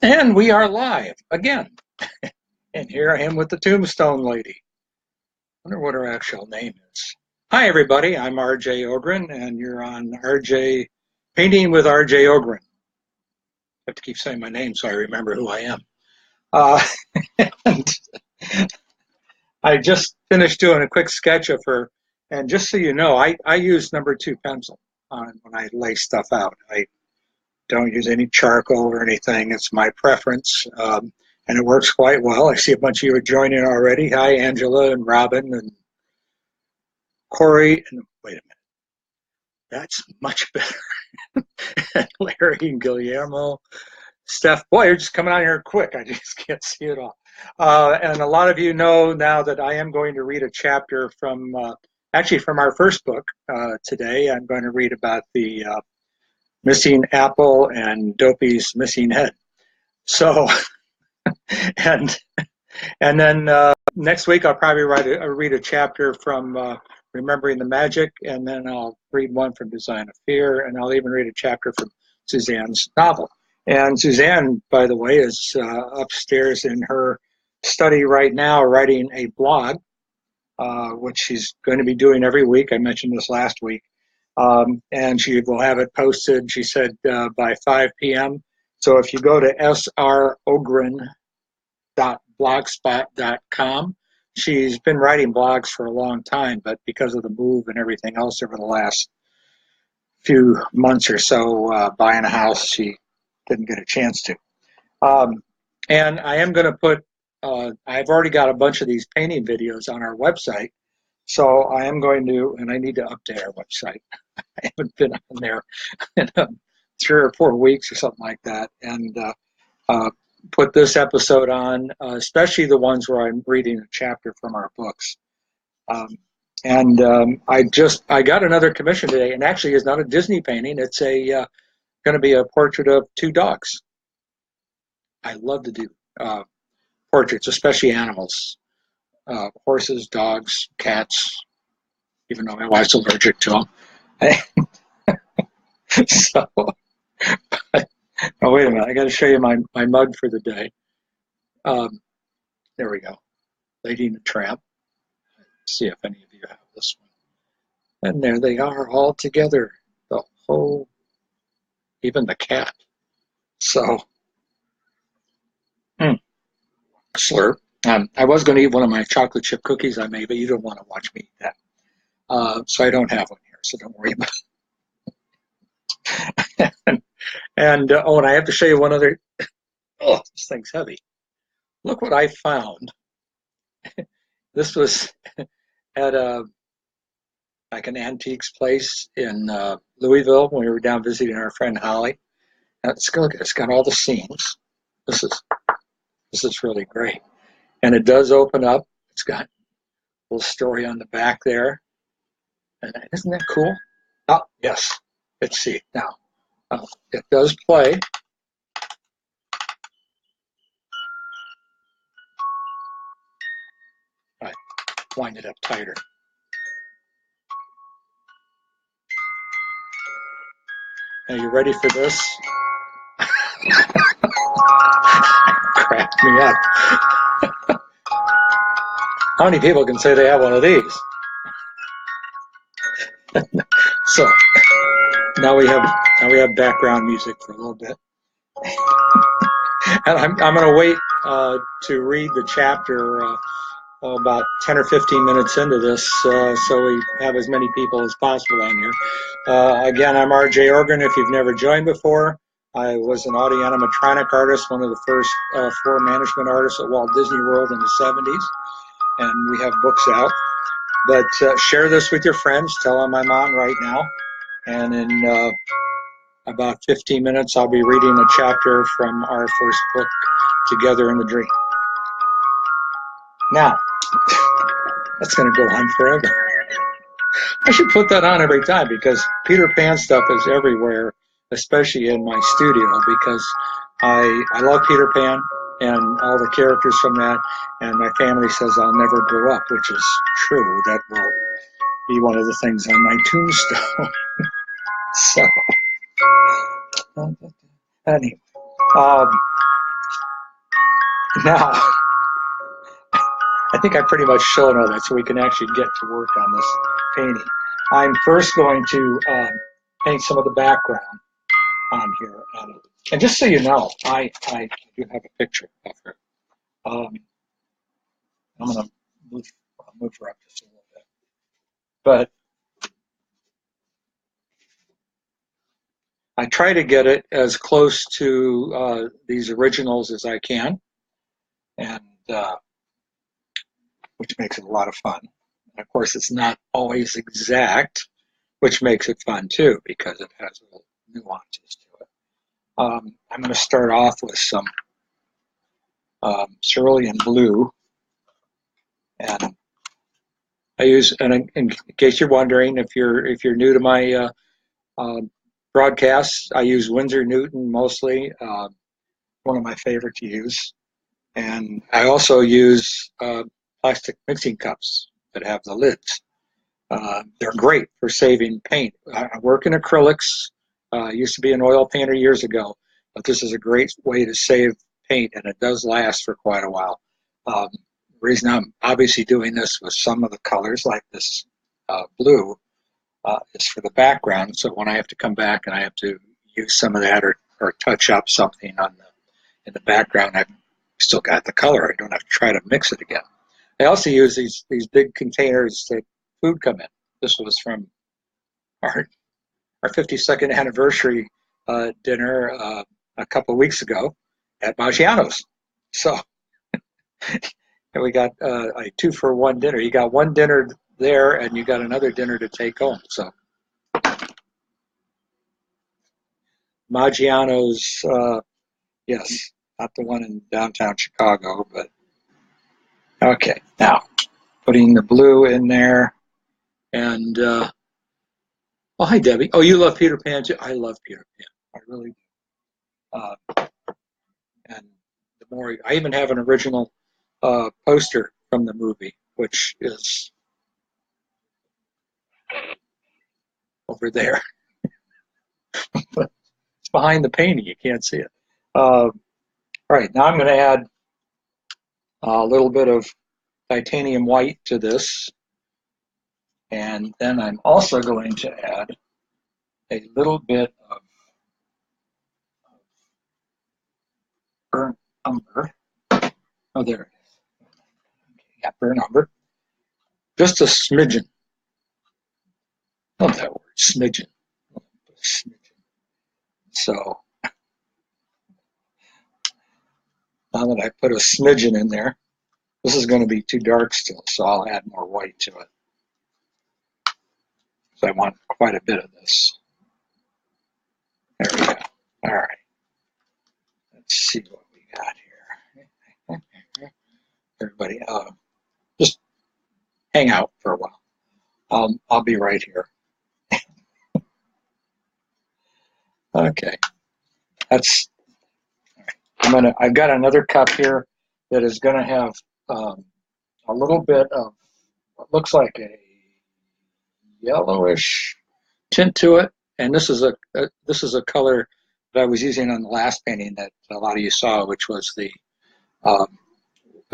And we are live again. And here I am with the Tombstone Lady. I wonder what her actual name is. Hi, everybody. I'm RJ Ogren, and you're on RJ Painting with RJ Ogren. I have to keep saying my name so I remember who I am. And I just finished doing a quick sketch of her. And just so you know, I use #2 pencil when I lay stuff out. I don't use any charcoal or anything. It's my preference, and it works quite well. I see a bunch of you are joining already. Hi, Angela and Robin and Corey. And wait a minute, that's much better. And Larry and Guillermo, Steph. Boy, you're just coming on here quick. I just can't see it all. And a lot of you know now that I am going to read a chapter from, actually from our first book today. I'm going to read about the missing apple and Dopey's missing head. So, and then next week I'll probably read a chapter from Remembering the Magic, and then I'll read one from Design of Fear, and I'll even read a chapter from Suzanne's novel. And Suzanne, by the way, is upstairs in her study right now writing a blog, which she's going to be doing every week. I mentioned this last week. And she will have it posted, she said, by 5 p.m. So if you go to srogren.blogspot.com, she's been writing blogs for a long time, but because of the move and everything else over the last few months or so, buying a house, she didn't get a chance to. And I am going to put, I've already got a bunch of these painting videos on our website. So I am going to, and I need to update our website. I haven't been on there in 3 or 4 weeks or something like that, and put this episode on, especially the ones where I'm reading a chapter from our books. I got another commission today, and actually it's not a Disney painting. It's going to be a portrait of 2 dogs. I love to do portraits, especially animals. Horses, dogs, cats, even though my wife's allergic to them. So, oh, wait a minute. I got to show you my mug for the day. There we go. Lady and the Tramp. Let's see if any of you have this one. And there they are all together. The whole, even the cat. So, slurp. I was going to eat one of my chocolate chip cookies I made, but you don't want to watch me eat that. So I don't have one here, so don't worry about it. And I have to show you one other. Oh, this thing's heavy. Look what I found. This was at like an antiques place in Louisville when we were down visiting our friend Holly. And let's go look at it. It's got all the seams. This is really great. And it does open up. It's got a little story on the back there. And isn't that cool? Oh, yes. Let's see now. It does play. Right, wind it up tighter. Are you ready for this? Cracked me up. How many people can say they have one of these? So now we have background music for a little bit. And I'm going to wait to read the chapter about 10 or 15 minutes into this, so we have as many people as possible on here. Again, I'm RJ Ogren. If you've never joined before, I was an audio animatronic artist, one of the first floor management artists at Walt Disney World in the 70s, and we have books out. But share this with your friends. Tell them I'm on right now. And in about 15 minutes, I'll be reading a chapter from our first book, Together in the Dream. Now, that's going to go on forever. I should put that on every time because Peter Pan stuff is everywhere, especially in my studio, because I love Peter Pan and all the characters from that, and my family says I'll never grow up, which is true. That will be one of the things on my tombstone. So, anyway, Now, I think I pretty much shown all that so we can actually get to work on this painting. I'm first going to paint some of the background on here. And just so you know, I do have a picture of her. I'm going to move her up just a little bit. But I try to get it as close to these originals as I can, and which makes it a lot of fun. And of course, it's not always exact, which makes it fun too, because it has little nuances to it. I'm going to start off with some cerulean blue, and I use, and in case you're wondering, if you're new to my broadcasts, I use Winsor Newton mostly, one of my favorite to use, and I also use plastic mixing cups that have the lids. They're great for saving paint. I work in acrylics. I used to be an oil painter years ago, but this is a great way to save paint, and it does last for quite a while. The reason I'm obviously doing this with some of the colors, like this blue, is for the background. So when I have to come back and I have to use some of that or touch up something in the background, I've still got the color. I don't have to try to mix it again. I also use these big containers that food come in. This was from our 52nd anniversary dinner a couple of weeks ago at Maggiano's. So we got a 2-for-1 dinner. You got one dinner there, and you got another dinner to take home. So Maggiano's, yes, not the one in downtown Chicago, but okay. Now, putting the blue in there, and oh, hi, Debbie. Oh, you love Peter Pan too? I love Peter Pan. I really do. And the more, I even have an original poster from the movie, which is over there. It's behind the painting. You can't see it. All right, now I'm going to add a little bit of titanium white to this. And then I'm also going to add a little bit of burnt umber. Oh, there it is. Yeah, burnt umber. Just a smidgen. Love that word, smidgen. So now that I put a smidgen in there, this is going to be too dark still, so I'll add more white to it. So I want quite a bit of this. There we go. All right. Let's see what we got here. Everybody, just hang out for a while. I'll be right here. Okay. That's. I've got another cup here that is going to have a little bit of what looks like a yellowish tint to it, and this is a color that I was using on the last painting that a lot of you saw, which was the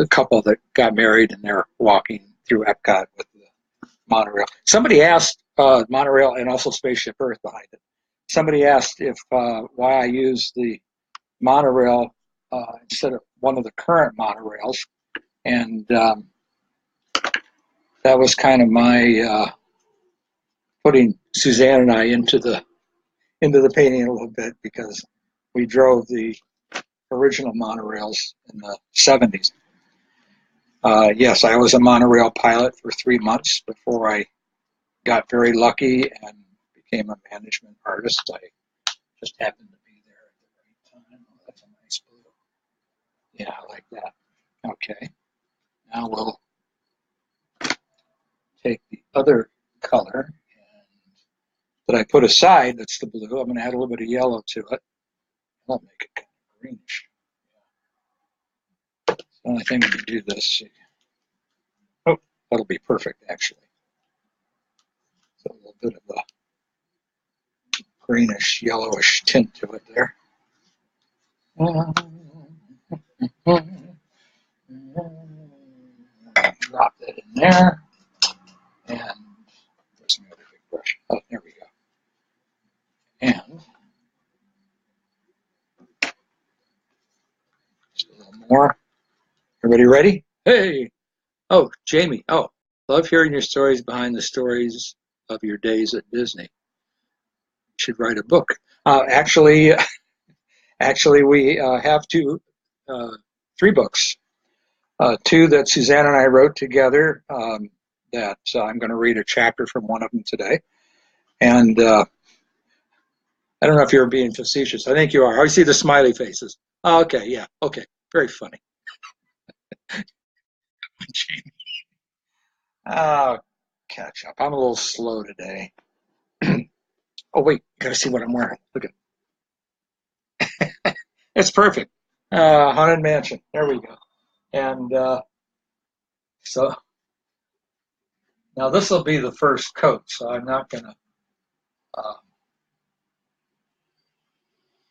couple that got married and they're walking through Epcot with the monorail. Somebody asked monorail and also Spaceship Earth behind it. Somebody asked if why I use the monorail instead of one of the current monorails, and that was kind of my putting Suzanne and I into the painting a little bit, because we drove the original monorails in the 70s. Yes, I was a monorail pilot for 3 months before I got very lucky and became a management artist. I just happened to be there at the right time. Oh, that's a nice blue. Yeah, I like that. Okay. Now we'll take the other color that I put aside, that's the blue. I'm going to add a little bit of yellow to it. I'll make it kind of greenish. The only thing to do this. Oh, that'll be perfect, actually. So a little bit of a greenish, yellowish tint to it there. there. And there's my other big brush. Oh, there we go. And just a little more. Everybody ready? Hey! Oh, Jamie. Oh, love hearing your stories behind the stories of your days at Disney. You should write a book. Actually, we have three books. Two that Suzanne and I wrote together. That I'm going to read a chapter from one of them today. And I don't know if you're being facetious. I think you are. I see the smiley faces. Oh, okay, yeah, okay, very funny. Oh, catch up. I'm a little slow today. Oh wait, you gotta see what I'm wearing. Look at it's perfect. Haunted Mansion. There we go. And so now this will be the first coat, so I'm not gonna uh,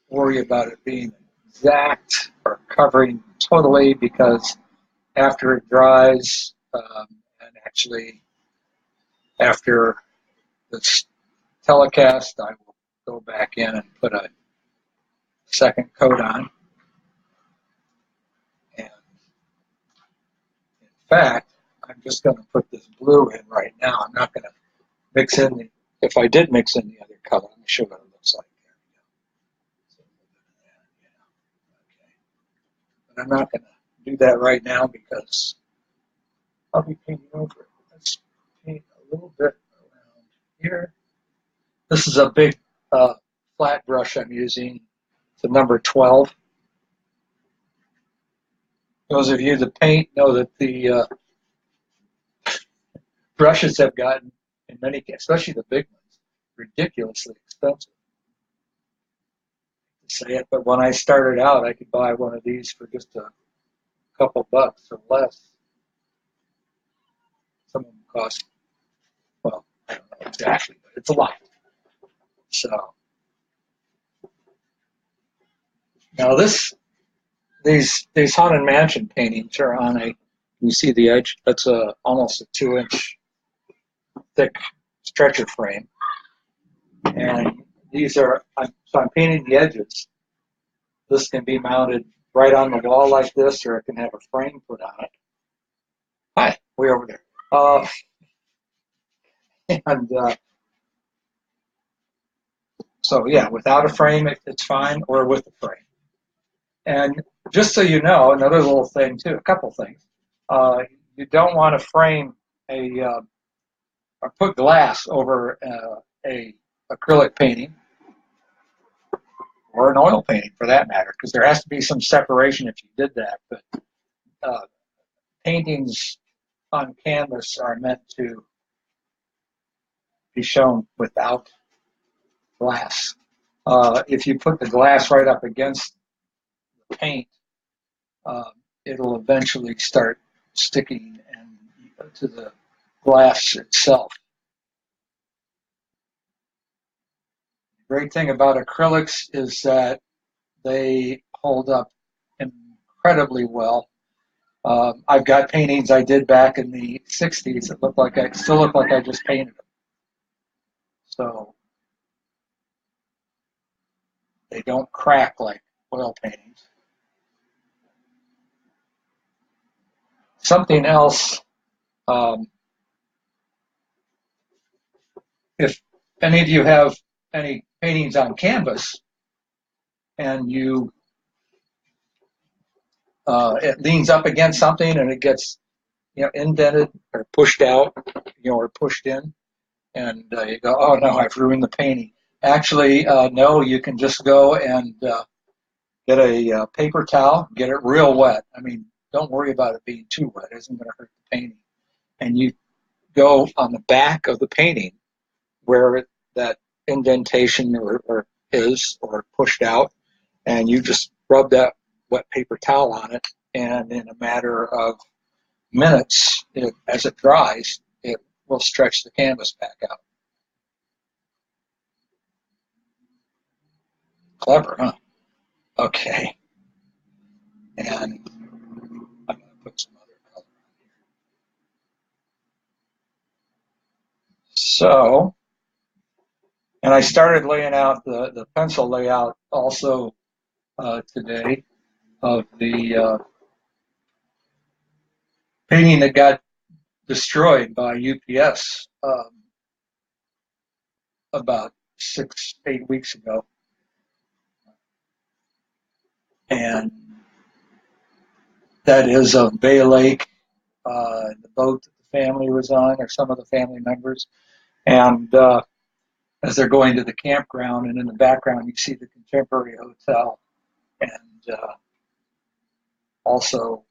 worry about it being exact or covering totally because after it dries, and actually after this telecast, I will go back in and put a second coat on. And in fact, I'm just going to put this blue in right now. I'm not going to mix in the, if I did mix in the other color, let me show you what it looks like. There we go. Okay. But I'm not going to do that right now because I'll be painting over it. Let's paint a little bit around here. This is a big flat brush I'm using. It's a number 12. Those of you that paint know that the brushes have gotten, in many cases, especially the big ones, ridiculously expensive. To say it, but when I started out, I could buy one of these for just a couple bucks or less. Some of them cost, well, I don't know exactly, but it's a lot. So now these Haunted Mansion paintings are on a, you see the edge, that's almost a 2-inch thick stretcher frame. And these are, so I'm painting the edges. This can be mounted right on the wall like this, or it can have a frame put on it. Hi, way over there. And so, yeah, without a frame, it's fine, or with a frame. And just so you know, another little thing, too, a couple things. You don't want to frame or put glass over a acrylic painting or an oil painting for that matter, because there has to be some separation if you did that. But paintings on canvas are meant to be shown without glass. If you put the glass right up against the paint, it'll eventually start sticking and to the glass itself. The great thing about acrylics is that they hold up incredibly well. I've got paintings I did back in the 60s that still look like I just painted them. So they don't crack like oil paintings. Something else, if any of you have any paintings on canvas and it leans up against something and it gets indented or pushed out, or pushed in, and you go, oh no, I've ruined the painting. Actually, no, you can just go and get a paper towel, get it real wet. I mean, don't worry about it being too wet. It isn't going to hurt the painting. And you go on the back of the painting where that indentation or is or pushed out, and you just rub that wet paper towel on it, and in a matter of minutes, as it dries, it will stretch the canvas back out. Clever, huh? Okay. And I'm going to put some other color on So, and I started laying out the pencil layout also today of the painting that got destroyed by UPS about 6-8 weeks ago. And that is of Bay Lake, the boat that the family was on, or some of the family members. And as they're going to the campground, and in the background you see the Contemporary Hotel, and also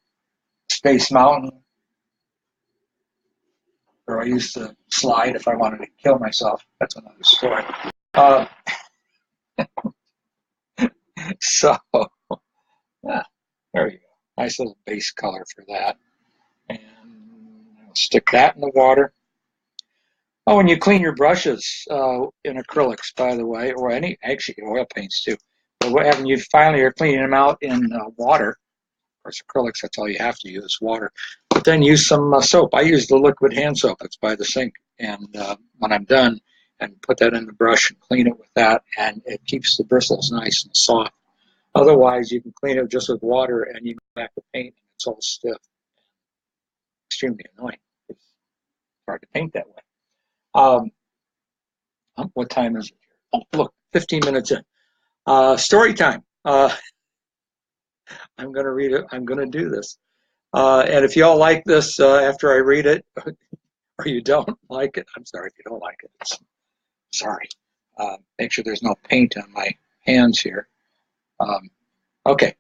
Space Mountain, where I used to slide if I wanted to kill myself. That's another story. So, there you go. Nice little base color for that. And I'll stick that in the water. Oh, and you clean your brushes in acrylics, by the way, or actually oil paints too. But what happens, you finally are cleaning them out in water. Of course, acrylics, that's all you have to use, water. But then use some soap. I use the liquid hand soap that's by the sink. And when I'm done, and put that in the brush and clean it with that, and it keeps the bristles nice and soft. Otherwise, you can clean it just with water, and you go back to paint, and it's all stiff. Extremely annoying. It's hard to paint that way. What time is it? Oh, look, 15 minutes in. Story time. I'm going to read it. I'm going to do this. And if you all like this after I read it, or you don't like it, I'm sorry if you don't like it. Sorry. Make sure there's no paint on my hands here. Okay.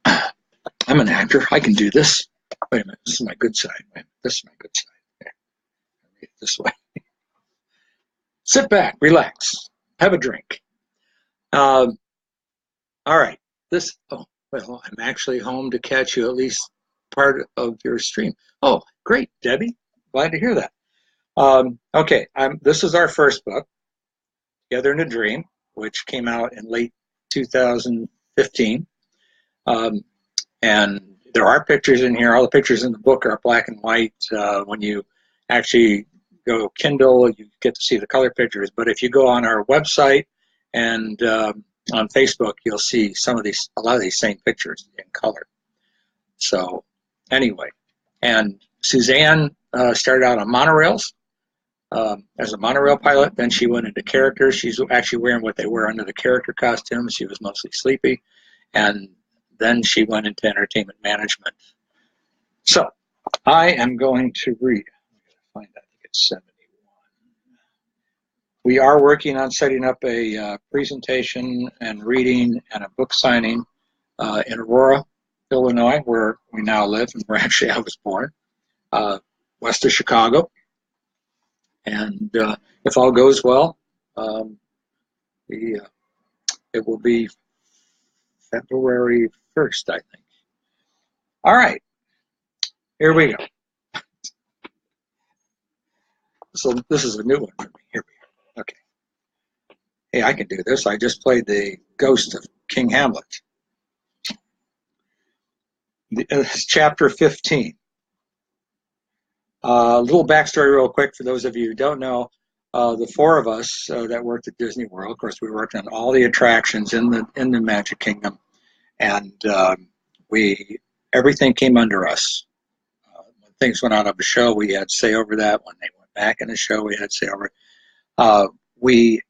I'm an actor. I can do this. Wait a minute. This is my good side. Wait a minute. This is my good side. Here. Read it this way. Sit back, relax, have a drink. All right. Well, I'm actually home to catch you at least part of your stream. Oh, great, Debbie. Glad to hear that. Okay, this is our first book, Together in a Dream, which came out in late 2015. And there are pictures in here. All the pictures in the book are black and white. When you actually go Kindle, you get to see the color pictures. But if you go on our website and on Facebook, you'll see a lot of these same pictures in color. So anyway, and Suzanne started out on monorails as a monorail pilot. Then she went into characters. She's actually wearing what they wear under the character costumes. She was mostly sleepy. And then she went into entertainment management. So I am going to read. I'm going to find out. I think it's 71. We are working on setting up a presentation and reading and a book signing in Aurora, Illinois, where we now live, and where actually I was born, west of Chicago. And if all goes well, it will be February 1st, I think. All right, here we go. So this is a new one for me. Here we go. Okay. Hey, I can do this. I just played the ghost of King Hamlet. This is chapter 15. A little backstory real quick for those of you who don't know. The four of us that worked at Disney World, of course, we worked on all the attractions in the Magic Kingdom, and everything came under us. When things went out of a show, we had say over that. When they went back in the show, we had say over it. We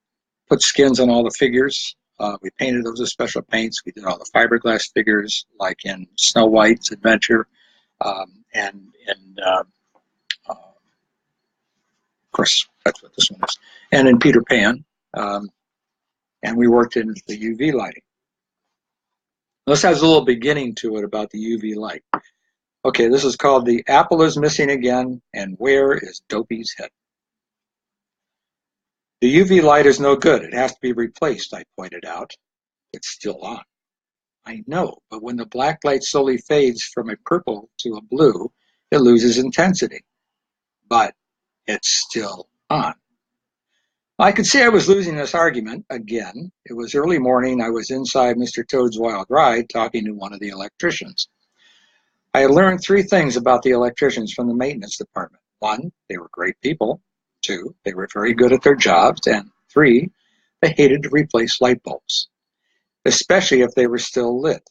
put skins on all the figures. We painted those with special paints. We did all the fiberglass figures, like in Snow White's Adventure, and in of course, that's what this one is. And in Peter Pan, and we worked in the UV lighting. This has a little beginning to it about the UV light. Okay, this is called The Apple is Missing Again, and Where is Dopey's Head? The UV light is no good. It has to be replaced, I pointed out. It's still on. I know, but when the black light slowly fades from a purple to a blue, it loses intensity. But it's still on. I could see I was losing this argument again. It was early morning. I was inside Mr. Toad's Wild Ride talking to one of the electricians. I had learned three things about the electricians from the maintenance department. One, they were great people. Two, they were very good at their jobs. And three, they hated to replace light bulbs, especially if they were still lit.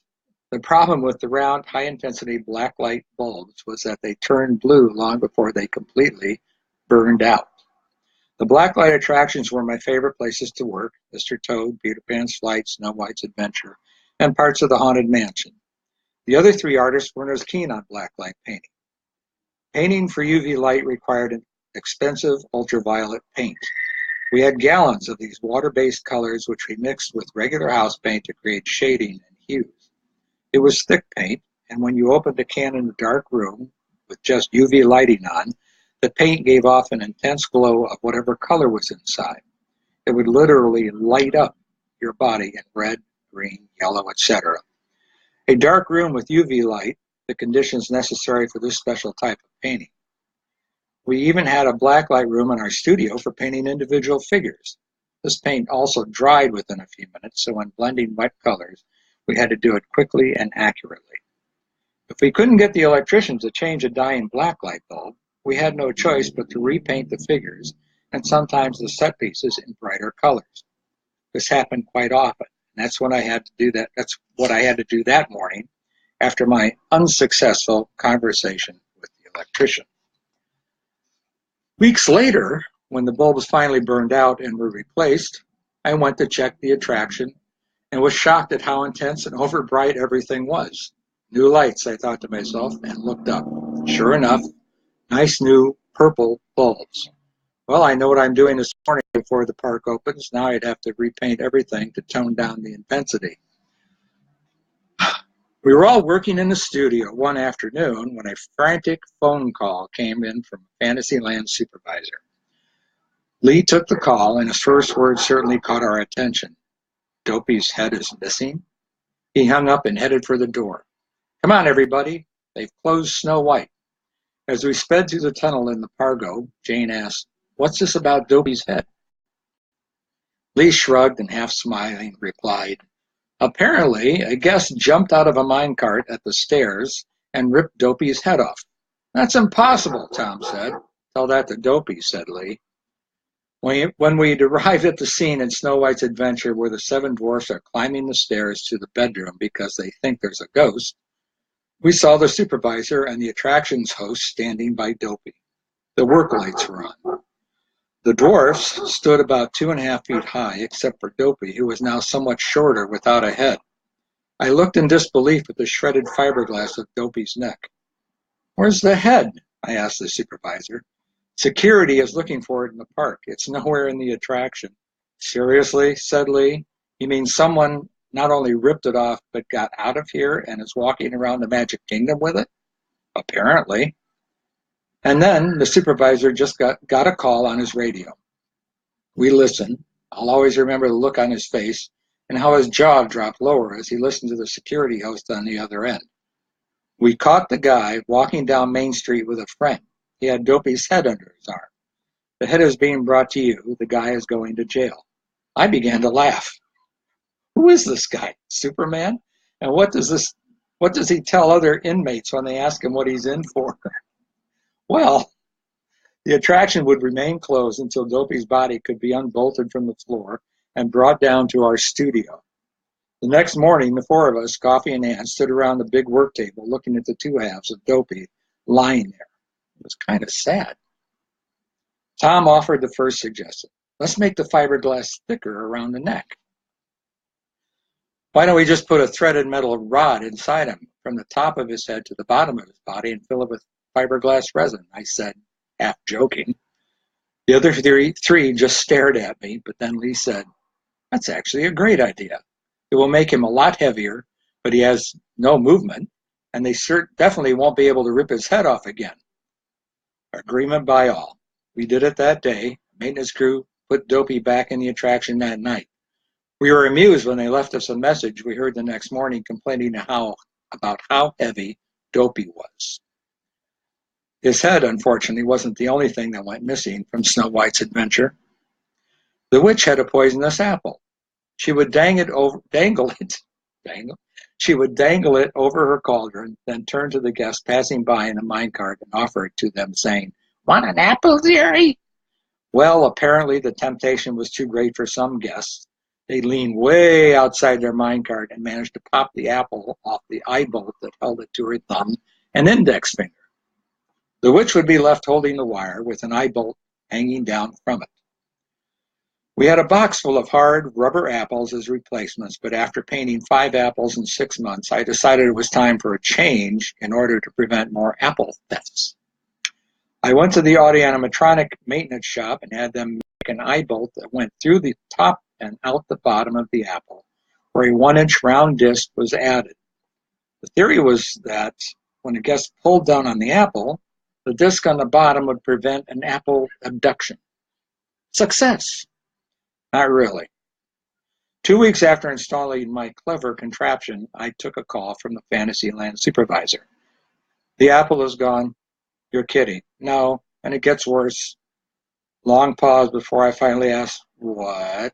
The problem with the round, high-intensity black light bulbs was that they turned blue long before they completely burned out. The blacklight attractions were my favorite places to work: Mr. Toad, Peter Pan's Flight, Snow White's Adventure, and parts of the Haunted Mansion. The other three artists weren't as keen on blacklight painting. Painting for UV light required an expensive ultraviolet paint. We had gallons of these water-based colors which we mixed with regular house paint to create shading and hues. It was thick paint, and when you opened a can in a dark room with just UV lighting on, the paint gave off an intense glow of whatever color was inside. It would literally light up your body in red, green, yellow, etc. A dark room with UV light, the conditions necessary for this special type of painting. We even had a blacklight room in our studio for painting individual figures. This paint also dried within a few minutes, so when blending wet colors, we had to do it quickly and accurately. If we couldn't get the electrician to change a dying blacklight bulb, we had no choice but to repaint the figures and sometimes the set pieces in brighter colors. This happened quite often, and that's when I had to do that. That's what I had to do that morning after my unsuccessful conversation with the electrician. Weeks later, when the bulbs finally burned out and were replaced, I went to check the attraction and was shocked at how intense and overbright everything was. New lights, I thought to myself, and looked up. Sure enough, nice new purple bulbs. Well, I know what I'm doing this morning before the park opens. Now I'd have to repaint everything to tone down the intensity. We were all working in the studio one afternoon when a frantic phone call came in from Fantasyland supervisor. Lee took the call, and his first words certainly caught our attention. Dopey's head is missing. He hung up and headed for the door. Come on, everybody. They've closed Snow White. As we sped through the tunnel in the Pargo, Jane asked, "What's this about Dopey's head?" Lee shrugged and, half smiling, replied, "Apparently, a guest jumped out of a minecart at the stairs and ripped Dopey's head off." "That's impossible," Tom said. "Tell that to Dopey," said Lee. When we arrived at the scene in Snow White's Adventure where the seven dwarfs are climbing the stairs to the bedroom because they think there's a ghost, we saw the supervisor and the attractions host standing by Dopey. The work lights were on. The dwarfs stood about 2.5 feet high, except for Dopey, who was now somewhat shorter without a head. I looked in disbelief at the shredded fiberglass of Dopey's neck. "Where's the head?" I asked the supervisor. "Security is looking for it in the park. It's nowhere in the attraction." "Seriously?" said Lee. "You mean someone not only ripped it off, but got out of here and is walking around the Magic Kingdom with it?" "Apparently." And then the supervisor just got a call on his radio. We listened. I'll always remember the look on his face and how his jaw dropped lower as he listened to the security host on the other end. We caught the guy walking down Main Street with a friend. He had Dopey's head under his arm. "The head is being brought to you. The guy is going to jail." I began to laugh. Who is this guy? Superman? And what does he tell other inmates when they ask him what he's in for? Well, the attraction would remain closed until Dopey's body could be unbolted from the floor and brought down to our studio. The next morning, the four of us, Coffee and Ann, stood around the big work table looking at the two halves of Dopey lying there. It was kind of sad. Tom offered the first suggestion. "Let's make the fiberglass thicker around the neck." "Why don't we just put a threaded metal rod inside him from the top of his head to the bottom of his body and fill it with fiberglass resin?" I said, half joking. The other three just stared at me, but then Lee said, "That's actually a great idea. It will make him a lot heavier, but he has no movement, and they definitely won't be able to rip his head off again." Agreement by all. We did it that day. Maintenance crew put Dopey back in the attraction that night. We were amused when they left us a message we heard the next morning complaining about how heavy Dopey was. His head, unfortunately, wasn't the only thing that went missing from Snow White's Adventure. The witch had a poisonous apple. She would dangle it She would dangle it over her cauldron, then turn to the guests passing by in a minecart and offer it to them, saying, "Want an apple, dearie?" Well, apparently the temptation was too great for some guests. They leaned way outside their minecart and managed to pop the apple off the eye bolt that held it to her thumb and index finger. The witch would be left holding the wire with an eye bolt hanging down from it. We had a box full of hard rubber apples as replacements, but after painting 5 apples in 6 months, I decided it was time for a change in order to prevent more apple thefts. I went to the audio-animatronic maintenance shop and had them make an eye bolt that went through the top and out the bottom of the apple, where a 1-inch round disc was added. The theory was that when a guest pulled down on the apple, the disc on the bottom would prevent an apple abduction. Success! Not really. 2 weeks after installing my clever contraption, I took a call from the Fantasyland supervisor. "The apple is gone." "You're kidding." "No, and it gets worse." Long pause before I finally asked, "What?"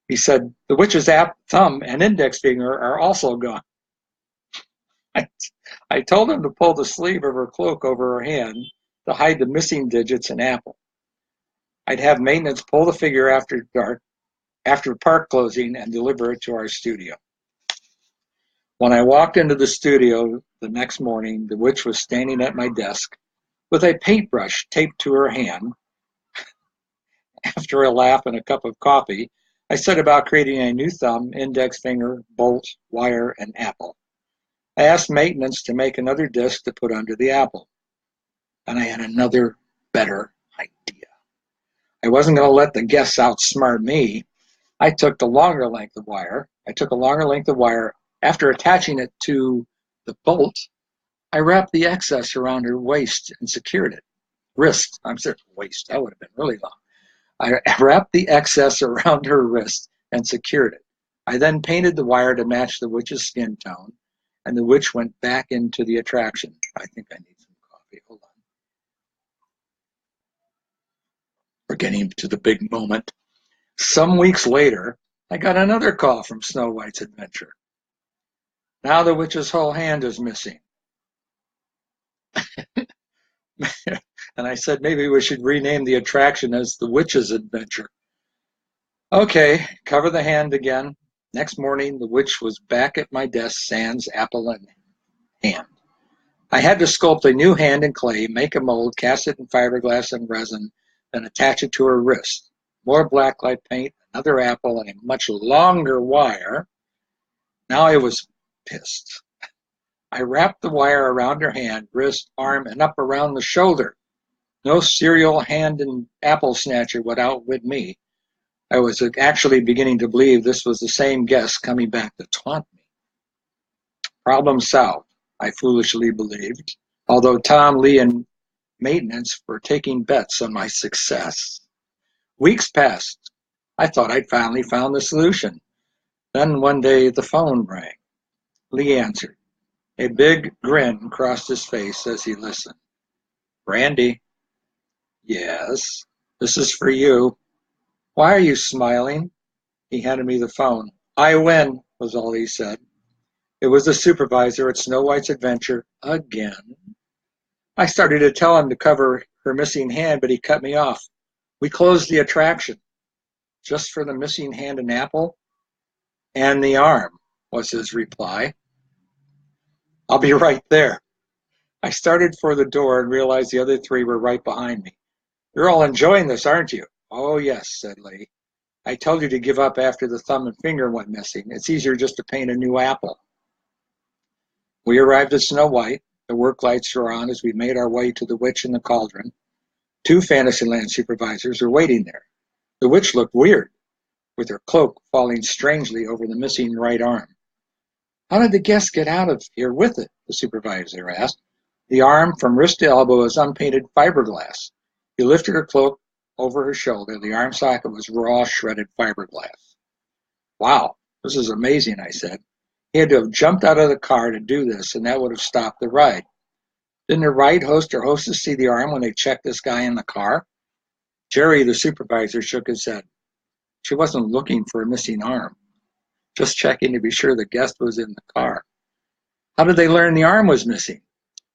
He said, "The witch's thumb and index finger are also gone." I told him to pull the sleeve of her cloak over her hand to hide the missing digits and apple. I'd have maintenance pull the figure after park closing and deliver it to our studio. When I walked into the studio the next morning, the witch was standing at my desk with a paintbrush taped to her hand. After a laugh and a cup of coffee, I set about creating a new thumb, index finger, bolt, wire, and apple. I asked maintenance to make another disc to put under the apple. And I had another better idea. I wasn't going to let the guests outsmart me. I took a longer length of wire. After attaching it to the bolt, I wrapped the excess around her waist and secured it. Waist, that would have been really long. I wrapped the excess around her wrist and secured it. I then painted the wire to match the witch's skin tone, and the witch went back into the attraction. I think I need some coffee. Hold on. We're getting to the big moment. Some weeks later, I got another call from Snow White's adventure. "Now the witch's whole hand is missing." And I said maybe we should rename the attraction as the Witch's Adventure. Okay, cover the hand again. Next morning, the witch was back at my desk, sans apple in hand. I had to sculpt a new hand in clay, make a mold, cast it in fiberglass and resin, then attach it to her wrist. More blacklight paint, another apple, and a much longer wire. Now I was pissed. I wrapped the wire around her hand, wrist, arm, and up around the shoulder. No serial hand and apple snatcher would outwit me. I was actually beginning to believe this was the same guest coming back to taunt me. Problem solved, I foolishly believed, although Tom, Lee, and maintenance were taking bets on my success. Weeks passed. I thought I'd finally found the solution. Then one day the phone rang. Lee answered. A big grin crossed his face as he listened. "Randy." "Yes, this is for you." "Why are you smiling?" He handed me the phone. "I win," was all he said. It was the supervisor at Snow White's Adventure again. I started to tell him to cover her missing hand, but he cut me off. "We closed the attraction." "Just for the missing hand and apple?" "And the arm," was his reply. "I'll be right there." I started for the door and realized the other 3 were right behind me. "You're all enjoying this, aren't you?" "Oh, yes," said Lee. "I told you to give up after the thumb and finger went missing. It's easier just to paint a new apple." We arrived at Snow White. The work lights were on as we made our way to the witch in the cauldron. 2 Fantasyland supervisors were waiting there. The witch looked weird, with her cloak falling strangely over the missing right arm. "How did the guest get out of here with it?" the supervisor asked. "The arm from wrist to elbow is unpainted fiberglass." He lifted her cloak over her shoulder. The arm socket was raw, shredded fiberglass. "Wow, this is amazing," I said. "He had to have jumped out of the car to do this, and that would have stopped the ride." "Didn't the ride host or hostess see the arm when they checked this guy in the car?" Jerry, the supervisor, shook his head. "She wasn't looking for a missing arm. Just checking to be sure the guest was in the car. How did they learn the arm was missing?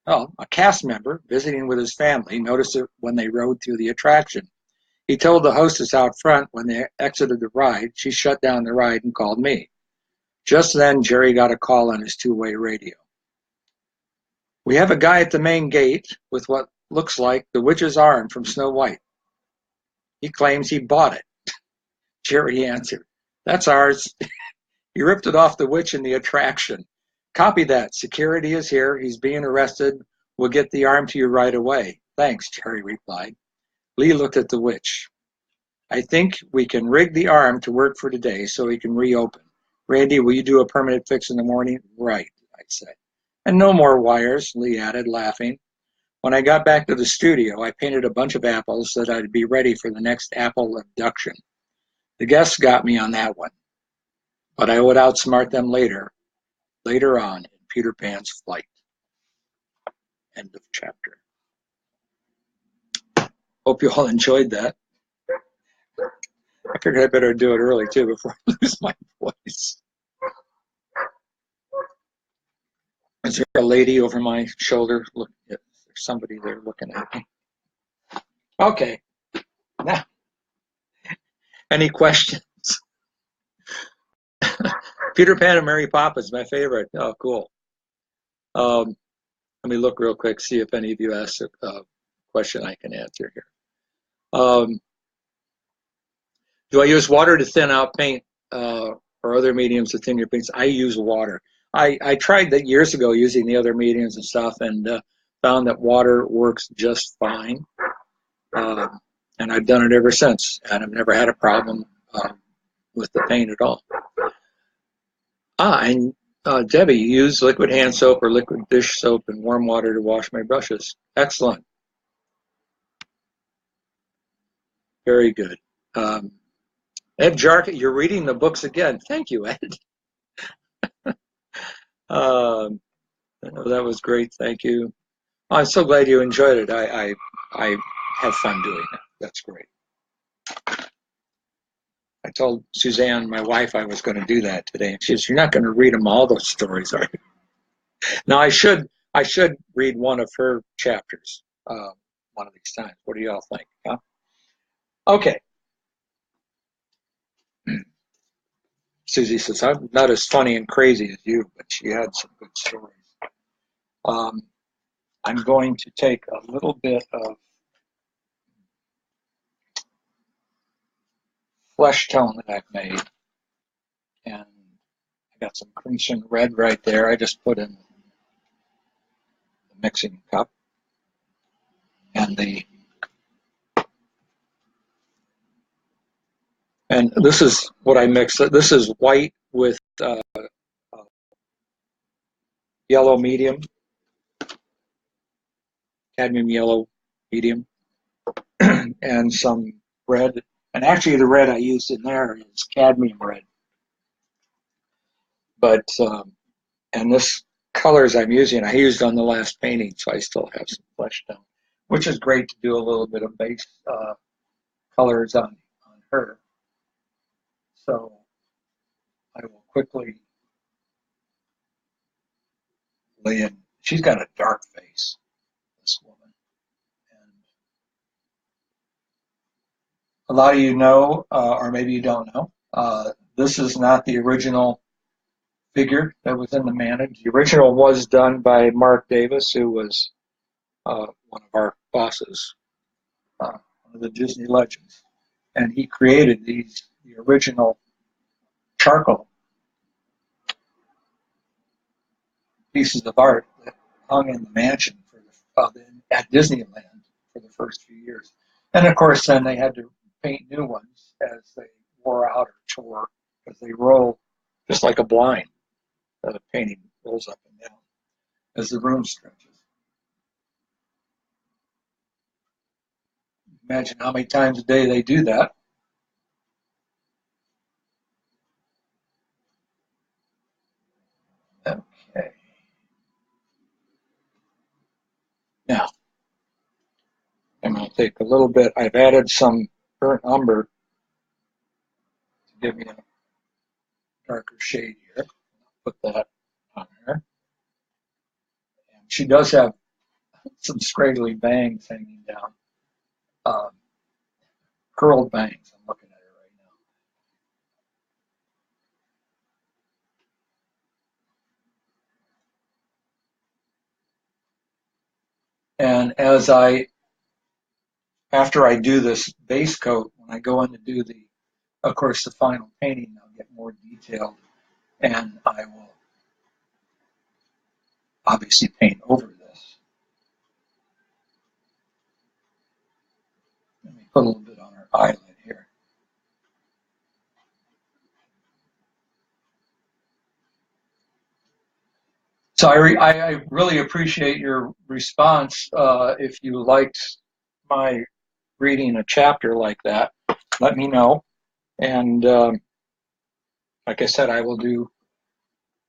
Well, a cast member visiting with his family noticed it when they rode through the attraction. He told the hostess out front when they exited the ride. She shut down the ride and called me. Just then, Jerry got a call on his two-way radio. We have a guy at the main gate with what looks like the witch's arm from Snow White. He claims he bought it. Jerry answered, That's ours. He ripped it off the witch in the attraction. Copy that. Security is here. He's being arrested. We'll get the arm to you right away. Thanks, Jerry replied. Lee looked at the witch. I think we can rig the arm to work for today so he can reopen. Randy, will you do a permanent fix in the morning? Right, I said. And no more wires, Lee added, laughing. When I got back to the studio, I painted a bunch of apples so that I'd be ready for the next apple abduction. The guests got me on that one, but I would outsmart them later on in Peter Pan's flight. End of chapter. Hope you all enjoyed that. I figured I better do it early too before I lose my voice. Is there a lady over my shoulder? Look, there's somebody there looking at me. Okay. Now, any questions? Peter Pan and Mary Poppins, my favorite. Oh, cool. Let me look real quick, see if any of you asked a question I can answer here. Do I use water to thin out paint or other mediums to thin your paints? I use water. I tried that years ago using the other mediums and stuff and found that water works just fine. And I've done it ever since, and I've never had a problem with the paint at all. And Debbie, use liquid hand soap or liquid dish soap and warm water to wash my brushes. Excellent. Very good. Ed Jark, you're reading the books again. Thank you, Ed. That was great. Thank you. Oh, I'm so glad you enjoyed it. I have fun doing it. That's great. I told Suzanne, my wife, I was going to do that today, and she says, "You're not going to read them all those stories, are you?" Now I should read one of her chapters one of these times. What do y'all think? Huh? Okay. Susie says, I'm not as funny and crazy as you, but she had some good stories. I'm going to take a little bit of flesh tone that I've made, and I got some crimson red right there. I just put in the mixing cup, and this is what I mix. This is white with yellow medium, cadmium yellow medium, and some red. And actually, the red I used in there is cadmium red. But and this colors I'm using, I used on the last painting, so I still have some flesh tone, which is great to do a little bit of base colors on her. So I will quickly lay in. She's got a dark face, this woman. And a lot of you know, or maybe you don't know, this is not the original figure that was in the manage. The original was done by Mark Davis, who was one of our bosses, one of the Disney legends. And he created the original charcoal pieces of art that hung in the mansion at Disneyland for the first few years. And of course, then they had to paint new ones as they wore out or tore, because they roll just like a blind. The painting rolls up and down as the room stretches. Imagine how many times a day they do that. Okay. Now, I'm going to take a little bit. I've added some burnt umber to give me a darker shade here. Put that on her. And she does have some scraggly bangs hanging down. Curled bangs. I'm looking at her right now. And after I do this base coat, when I go in to do of course, the final painting, I'll get more detailed, and I will obviously paint over this. Let me put a little bit on her eyelid here. So I really appreciate your response. If you liked my reading a chapter like that, let me know. And like I said, I will do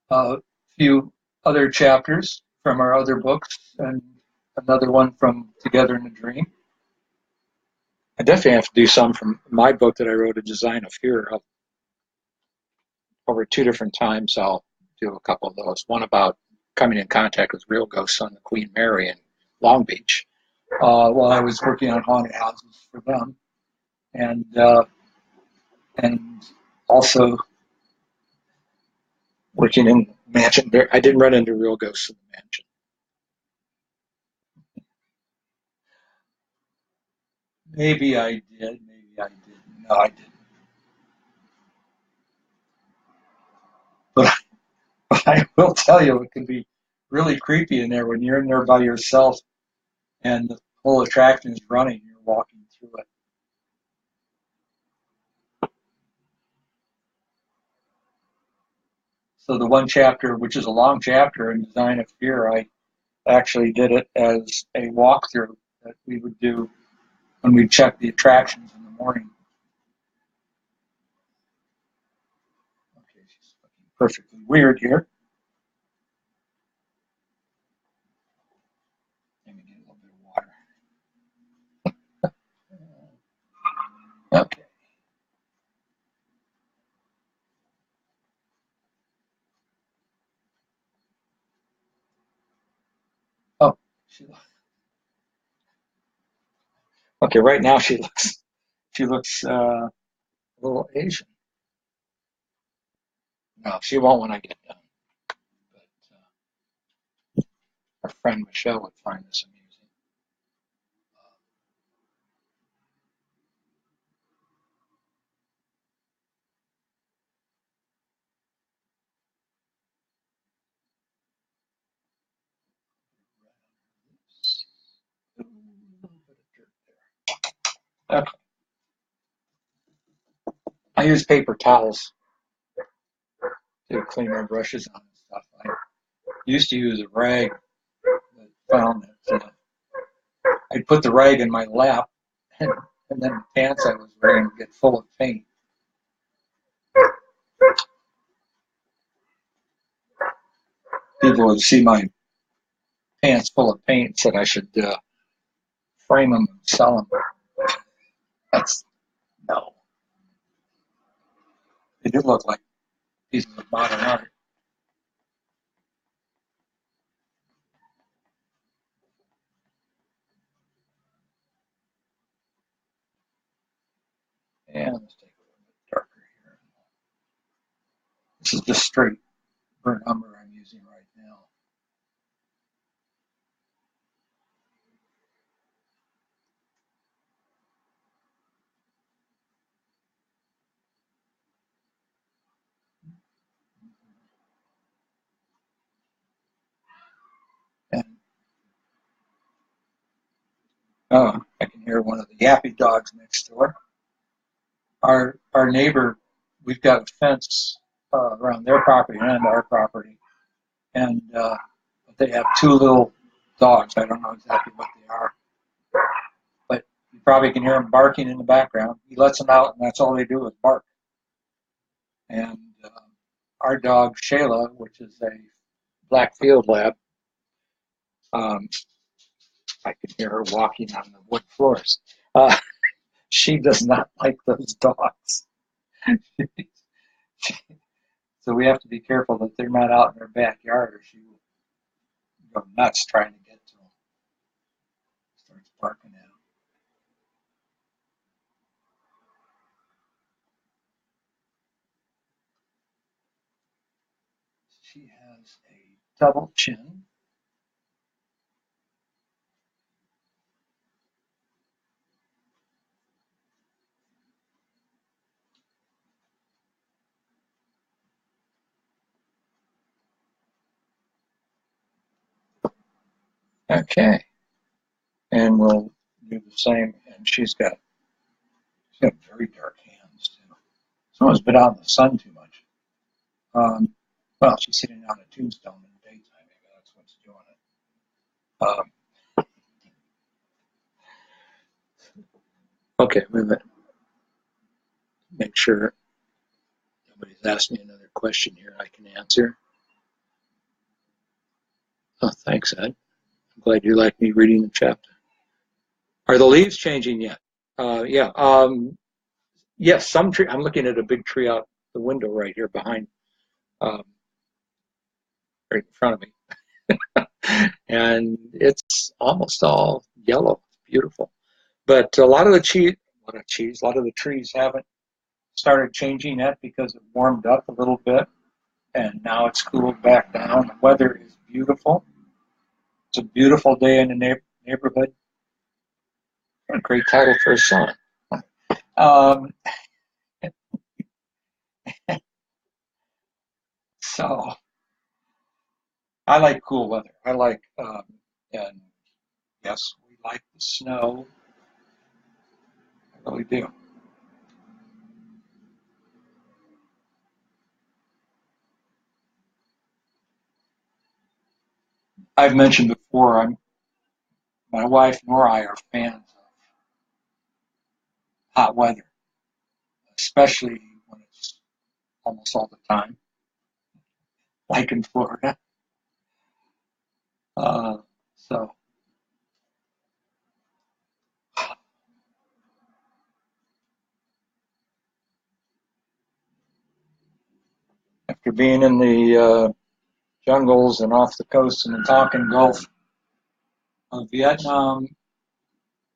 a few other chapters from our other books and another one from Together in a Dream. I definitely have to do some from my book that I wrote, A Design of Fear. Over 2 different times, I'll do a couple of those. One about coming in contact with real ghosts on the Queen Mary in Long Beach while I was working on haunted houses for them. And also working in the mansion. I didn't run into real ghosts in the mansion. Maybe I did. Maybe I didn't. No, I didn't. But I will tell you, it can be really creepy in there when you're in there by yourself and the whole attraction is running. You're walking through it. So the one chapter, which is a long chapter in Design of Fear, I actually did it as a walkthrough that we would do when we check the attractions in the morning. Okay, she's looking perfectly weird here. Let me get a little bit of water. Okay. Oh, okay. Right now she looks a little Asian. No, she won't when I get done. But our friend Michelle would find this amusing. Okay. I use paper towels to clean my brushes on and stuff. I used to use a rag, but found that I'd put the rag in my lap, and then the pants I was wearing would get full of paint. People would see my pants full of paint and said I should frame them and sell them. That's no. They do look like pieces of modern art. And let's take a little bit darker here. This is just straight burnt umber I'm using right now. And oh, I can hear one of the yappy dogs next door. Our neighbor, we've got a fence around their property and our property, and they have 2 little dogs. I don't know exactly what they are, but you probably can hear them barking in the background. He lets them out, and that's all they do is bark. And our dog Shayla, which is a black field lab, I can hear her walking on the wood floors. She does not like those dogs. So we have to be careful that they're not out in their backyard, or she will go nuts trying to get to them. Starts barking at them. She has a double chin. Okay. And we'll do the same. And she's got very dark hands, too. Someone's been out in the sun too much. Well, she's sitting on a tombstone in the daytime. Maybe that's what's doing it. Okay, wait a minute. Make sure nobody's asked me another question here I can answer. Oh, thanks, Ed. I'm glad you like me reading the chapter. Are the leaves changing yet? Yeah. Yes, some tree. I'm looking at a big tree out the window right here behind, right in front of me, and it's almost all yellow. It's beautiful. But a lot of the trees haven't started changing yet because it warmed up a little bit, and now it's cooled back down. The weather is beautiful. It's a beautiful day in the neighborhood. A great title for a song. Um, so I like cool weather. And yes, we like the snow. I really do. I've mentioned before, my wife nor I are fans of hot weather, especially when it's almost all the time, like in Florida. Uh, so after being in the jungles and off the coast in the Tonkin Gulf of Vietnam,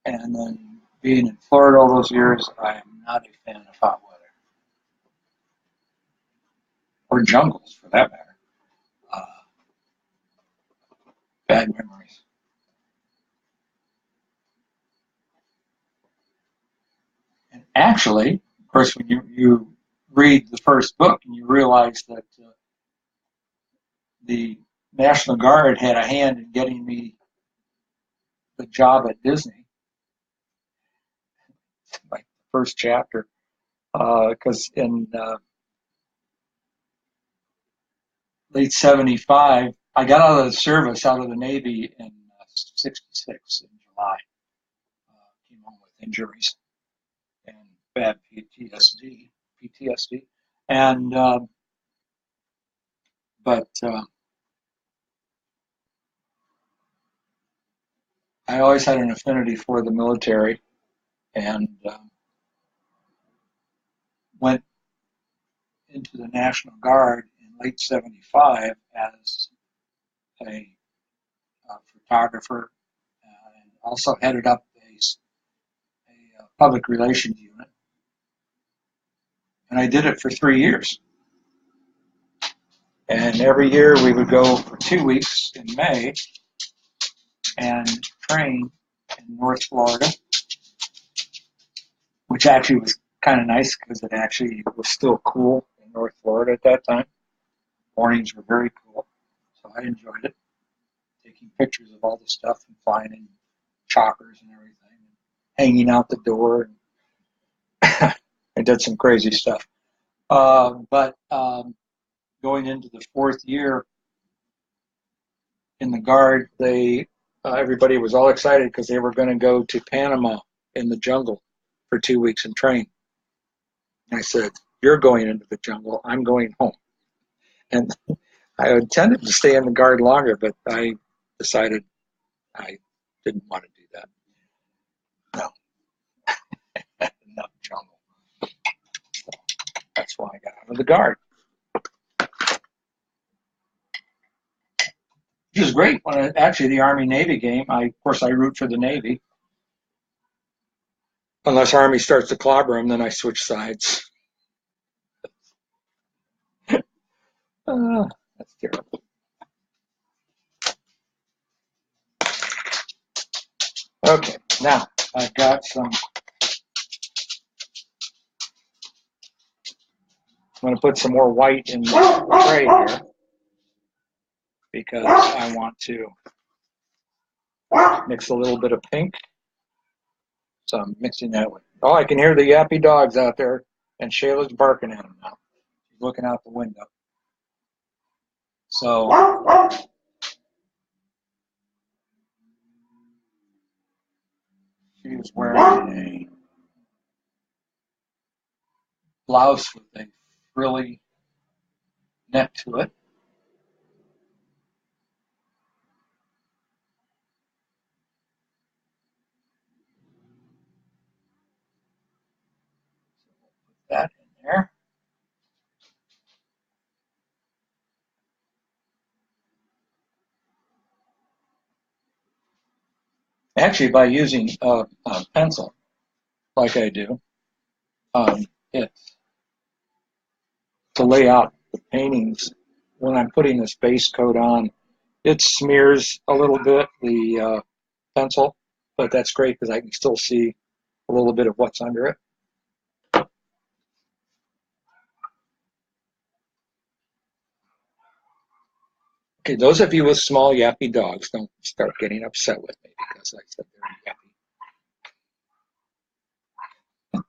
and then being in Florida all those years, I am not a fan of hot weather or jungles for that matter. Uh, Bad memories. And actually, of course, when you read the first book and you realize that the National Guard had a hand in getting me the job at Disney, like the first chapter, because in late '75, I got out of the service, out of the Navy in '66 in July. Came home with injuries and bad PTSD, and but I always had an affinity for the military, and went into the National Guard in late '75 as a photographer, and also headed up a public relations unit. And I did it for 3 years. And every year we would go for 2 weeks in May and train in North Florida, which actually was kind of nice because it actually was still cool in North Florida at that time. Mornings were very cool, so I enjoyed it. Taking pictures of all the stuff and flying in choppers and everything, hanging out the door. I did some crazy stuff. But going into the fourth year in the Guard, everybody was all excited because they were going to go to Panama in the jungle for 2 weeks and train. And I said, "You're going into the jungle. I'm going home." And I intended to stay in the Guard longer, but I decided I didn't want to do that. No, enough jungle. So that's why I got out of the Guard. which is great. When actually the Army-Navy game, of course I root for the Navy. Unless Army starts to clobber them, then I switch sides. That's terrible. Okay, now I've got some. I'm going to put some more white in the tray here because I want to mix a little bit of pink. So I'm mixing that with. Oh, I can hear the yappy dogs out there, and Shayla's barking at them now. She's looking out the window. So she's wearing a blouse with a frilly neck to it. Put that in there. Actually, by using a pencil, like I do, it's to lay out the paintings. When I'm putting this base coat on, it smears a little bit, the pencil, but that's great because I can still see a little bit of what's under it. Okay, those of you with small yappy dogs, don't start getting upset with me because I said they're yappy.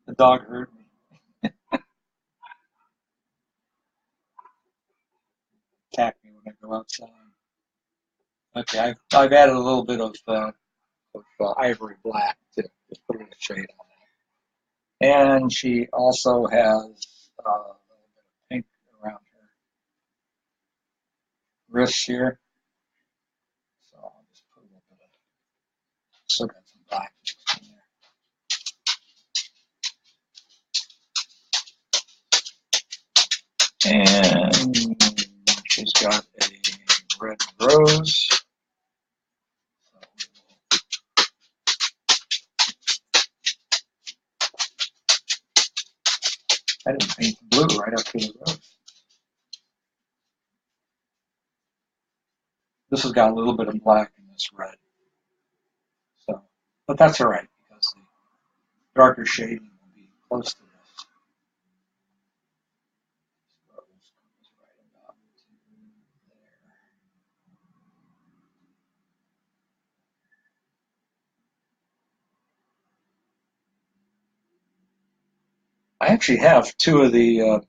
The dog heard me. Attack me when I go outside. Okay, I've added a little bit of ivory black to put a little shade on that. And she also has a little bit of pink around her wrists here. So I'll just put a little bit of, still got some black in there. And she's got a red rose. I didn't paint blue right up to the rose. This has got a little bit of black in this red. So, but that's all right because the darker shading will be close to this. Rose comes right about there. I actually have two of the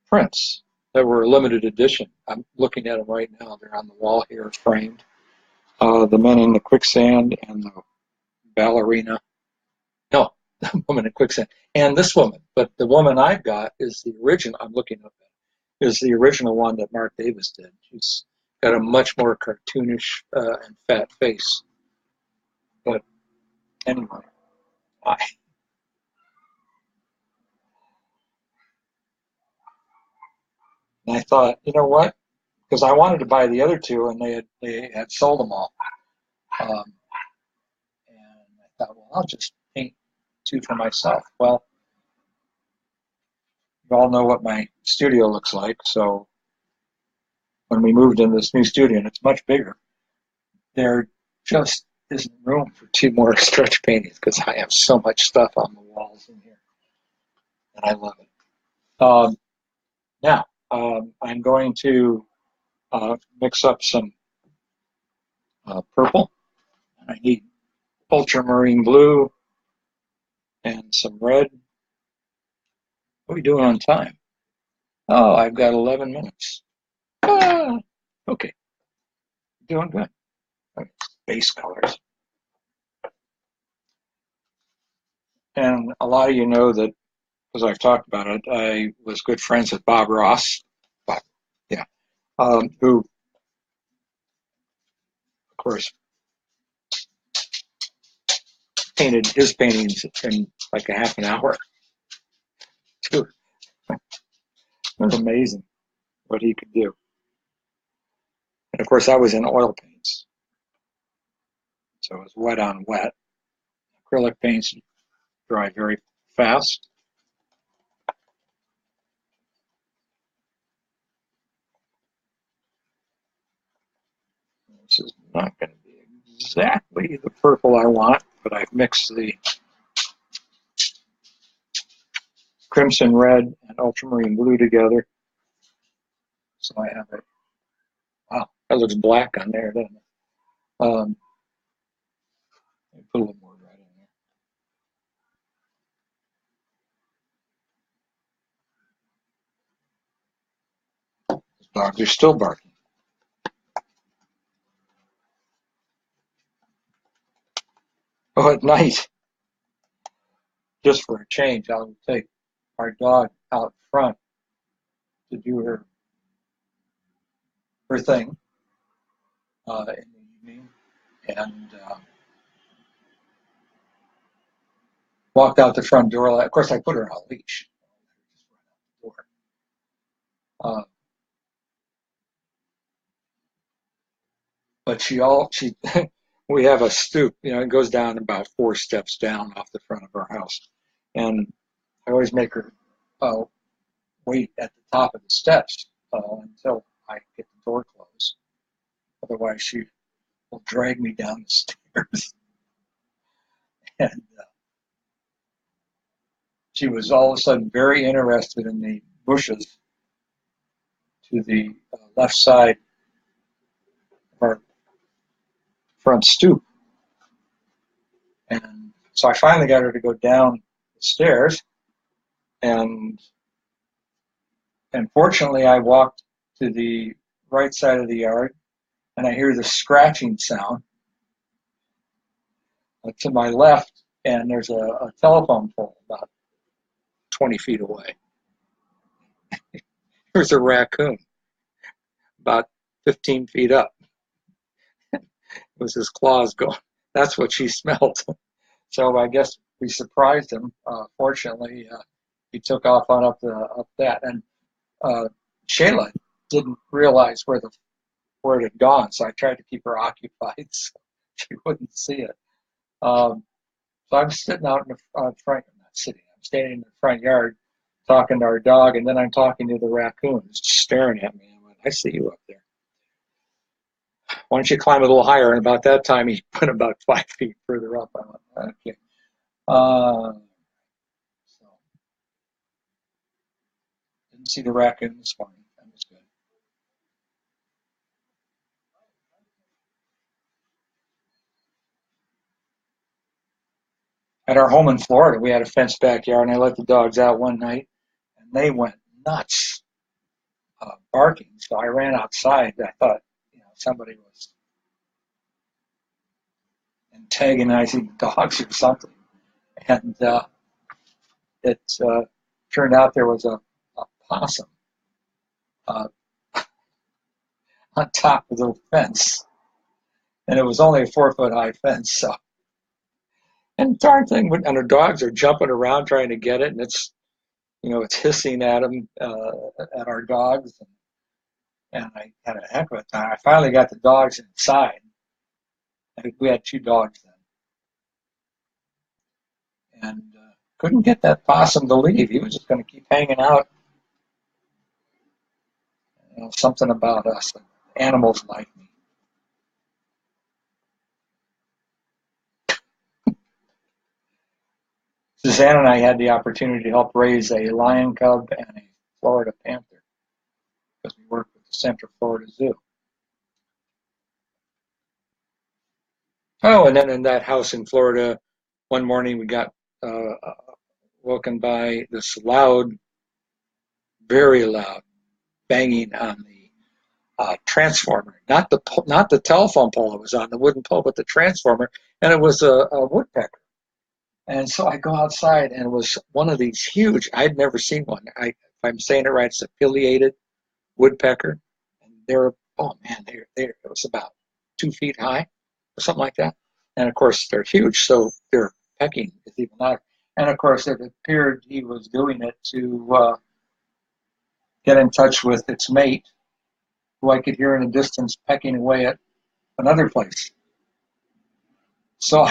prints that were limited edition. I'm looking at them right now. They're on the wall here, framed. The Men in the Quicksand and the ballerina. No, the Woman in Quicksand. And this woman. But the woman I've got is the original. I'm looking up at is the original one that Mark Davis did. She's got a much more cartoonish and fat face. But anyway, I thought, you know what? Because I wanted to buy the other two, and they had sold them all. And I thought, well, I'll just paint two for myself. Well, you all know what my studio looks like. So when we moved into this new studio, and it's much bigger, there just isn't room for two more stretch paintings because I have so much stuff on the walls in here, and I love it. Now, I'm going to mix up some purple. I need ultramarine blue and some red. What are we doing on time? Oh, I've got 11 minutes. Ah, okay, doing good. Okay. Base colors. And a lot of you know that, because I've talked about it, I was good friends with Bob Ross. Bob, yeah, who, of course, painted his paintings in like a half an hour. Dude, it was amazing what he could do. And of course, I was in oil paints, so it was wet on wet. Acrylic paints dry very fast. This is not going to be exactly the purple I want, but I've mixed the crimson red and ultramarine blue together. So I have it. Wow, that looks black on there, doesn't it? Put a little more red in there. These dogs are still barking. Oh, at night, just for a change, I'll take our dog out front to do her thing in the evening, and walked out the front door. Of course, I put her on a leash. Uh, but she we have a stoop. It goes down about 4 steps down off the front of our house, and I always make her wait at the top of the steps until I get the door closed. Otherwise, she will drag me down the stairs. And she was all of a sudden very interested in the bushes to the left side of our front stoop. And so I finally got her to go down the stairs. And fortunately, I walked to the right side of the yard, and I hear the scratching sound to my left, and there's a telephone pole about 20 feet away. There's a raccoon about 15 feet up. It was his claws going. That's what she smelled. So I guess we surprised him. Fortunately, he took off on up that, and Shayla didn't realize where it had gone. So I tried to keep her occupied so she wouldn't see it. So I'm sitting out in the front. I'm not sitting. I'm standing in the front yard talking to our dog, and then I'm talking to the raccoon, just staring at me. I went, "I see you up there. Why don't you climb a little higher?" And about that time, he went about 5 feet further up. I went, "Okay." So didn't see the raccoon this morning. That was good. At our home in Florida, we had a fenced backyard, and I let the dogs out one night, and they went nuts, barking. So I ran outside. I thought, somebody was antagonizing the dogs or something, and it turned out there was a possum uh, on top of the fence, and it was only a 4-foot high fence. So, and the darn thing, and the dogs are jumping around trying to get it, and it's hissing at them, at our dogs, and I had a heck of a time. I finally got the dogs inside. I think we had 2 dogs then, and couldn't get that possum to leave. He was just going to keep hanging out. Something about us, animals like me. Suzanne and I had the opportunity to help raise a lion cub and a Florida panther because we worked with the Central Florida Zoo. Oh, and then in that house in Florida, one morning we got woken by this loud, very loud banging on the transformer, not the telephone pole it was on, the wooden pole, but the transformer, and it was a woodpecker. And so I go outside, and it was one of these huge. I'd never seen one. If I'm saying it right, it's a pileated woodpecker, and oh man, it was about 2 feet high, or something like that. And of course, they're huge, so their pecking is even louder. And of course, it appeared he was doing it to get in touch with its mate, who I could hear in the distance pecking away at another place. So,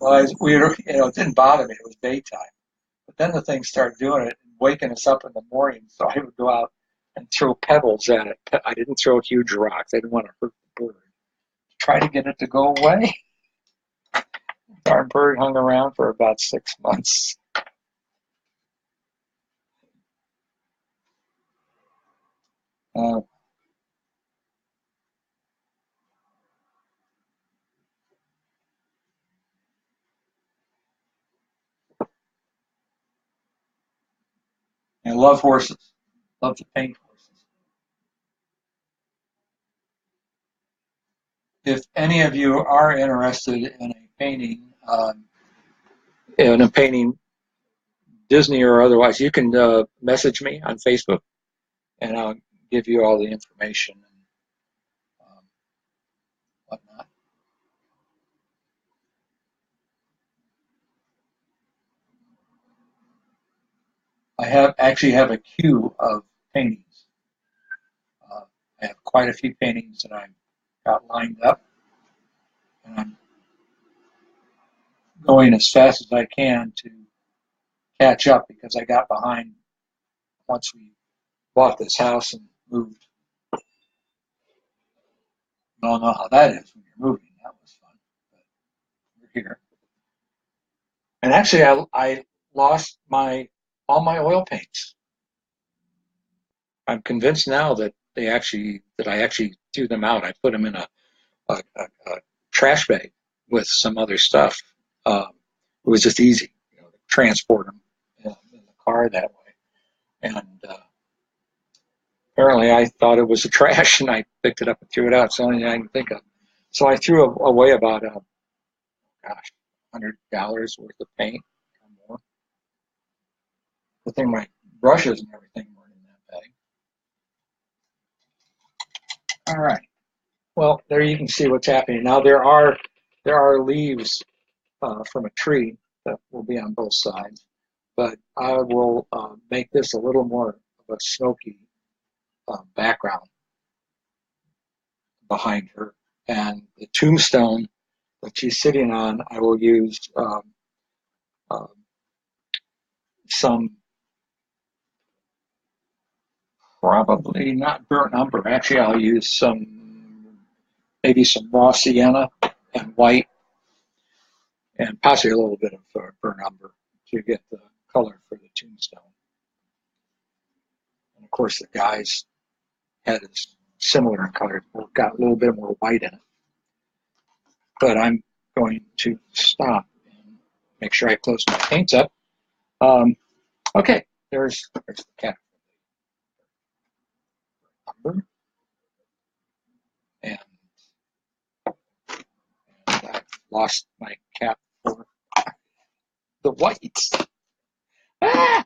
it didn't bother me. It was daytime. But then the thing started doing it, waking us up in the morning. So I would go out and throw pebbles at it. I didn't throw huge rocks. I didn't want to hurt the bird. Try to get it to go away. Our bird hung around for about 6 months. Uh, I love horses. Love to paint horses. If any of you are interested in a painting, Disney or otherwise, you can message me on Facebook, and I'll give you all the information and whatnot. I actually have a queue of paintings. I have quite a few paintings that I've got lined up, and I'm going as fast as I can to catch up because I got behind once we bought this house and moved. You all know how that is when you're moving. That was fun, but we're here. And actually, I lost all my oil paints. I'm convinced now that I actually threw them out. I put them in a trash bag with some other stuff. It was just easy, to transport them in the car that way. And apparently, I thought it was a trash, and I picked it up and threw it out. It's the only thing I can think of. So I threw away about $100 worth of paint or more. The thing, my brushes and everything weren't in that bag. All right. Well, there you can see what's happening now. There are leaves from a tree that will be on both sides, but I will make this a little more of a smoky background behind her. And the tombstone that she's sitting on, I will use uh, some, probably not burnt umber. Actually, I'll use maybe some raw sienna and white, and possibly a little bit of burnt umber to get the color for the tombstone. And of course, the guy's head is similar in color. It's got a little bit more white in it. But I'm going to stop and make sure I close my paints up. Okay, there's the cat. And, and I've lost my cap for the whites. Ah!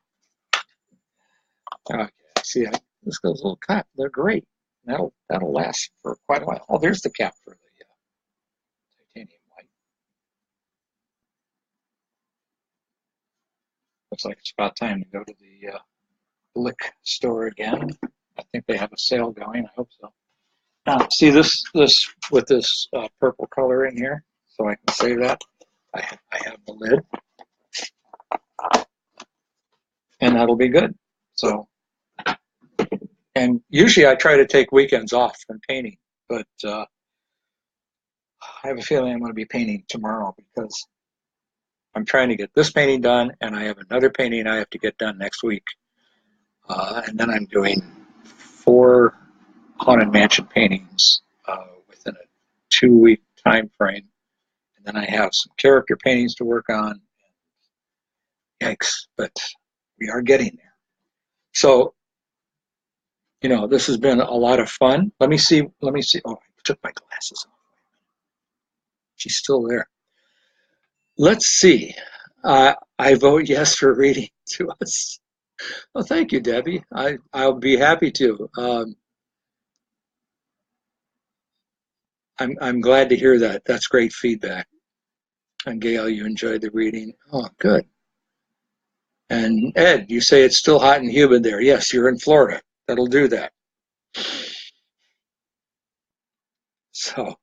Okay, see, this goes a little cap. They're great. That'll last for quite a while. Oh, there's the cap for the titanium white. Looks like it's about time to go to the Blick store again. I think they have a sale going. I hope so. Now, see this with this purple color in here, so I can say that I have the lid, and that'll be good. So, and usually I try to take weekends off from painting, but I have a feeling I'm going to be painting tomorrow because I'm trying to get this painting done, and I have another painting I have to get done next week, and then I'm doing 4 Haunted Mansion paintings within a 2-week time frame. And then I have some character paintings to work on. Yikes, but we are getting there. So, this has been a lot of fun. Let me see. Oh, I took my glasses off. She's still there. Let's see. I vote yes for reading to us. Well, thank you, Debbie. I'll be happy to. I'm glad to hear that. That's great feedback. And Gail, you enjoyed the reading. Oh, good. And Ed, you say it's still hot and humid there. Yes, you're in Florida. That'll do that. So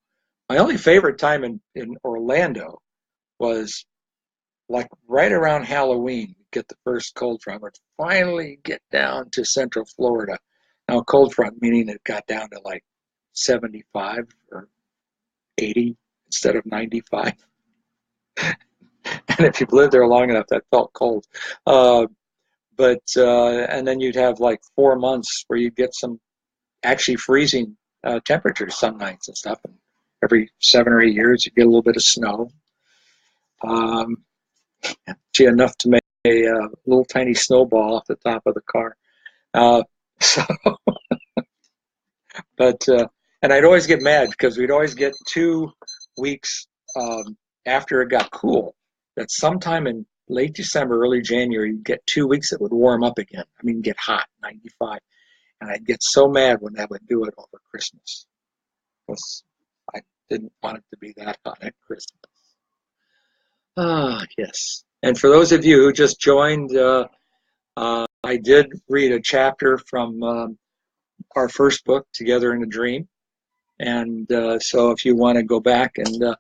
my only favorite time in Orlando was like right around Halloween, get the first cold front, but finally get down to Central Florida. Now, cold front meaning it got down to like 75 or 80 instead of 95. And if you've lived there long enough, that felt cold. Uh, and then you'd have like 4 months where you'd get some actually freezing temperatures some nights and stuff. And every 7 or 8 years, you get a little bit of snow. See enough to make a little tiny snowball off the top of the car. So, and I'd always get mad because we'd always get 2 weeks after it got cool. That sometime in late December, early January, you'd get 2 weeks that would warm up again. I mean, get hot, 95. And I'd get so mad when that would do it over Christmas. Because I didn't want it to be that hot at Christmas. Ah, yes. And for those of you who just joined, I did read a chapter from our first book, Together in a Dream. And so if you want to go back and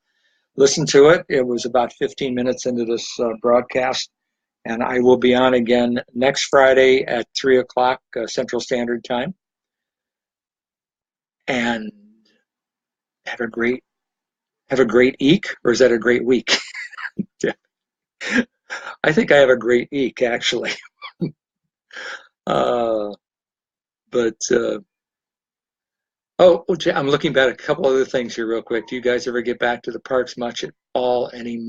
listen to it, it was about 15 minutes into this broadcast. And I will be on again next Friday at 3 o'clock Central Standard Time. And have a great eek, or is that a great week? Yeah. I think I have a great eek, actually. Oh, I'm looking back at a couple other things here real quick. Do you guys ever get back to the parks much at all anymore?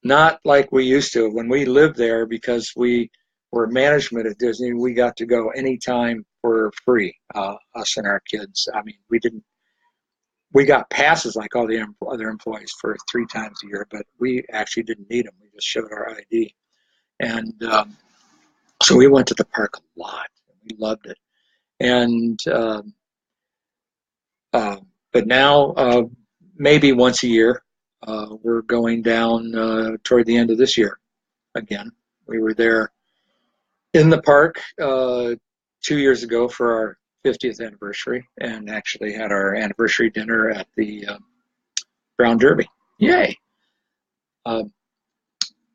Not like we used to. When we lived there, because we were management at Disney, we got to go anytime for free, us and our kids. I mean, we got passes like all the other employees for 3 times a year, but we actually didn't need them. We just showed our ID. And so we went to the park a lot. We loved it. And but now, maybe once a year, we're going down toward the end of this year again. We were there in the park 2 years ago for our 50th anniversary, and actually had our anniversary dinner at the Brown Derby. Yay!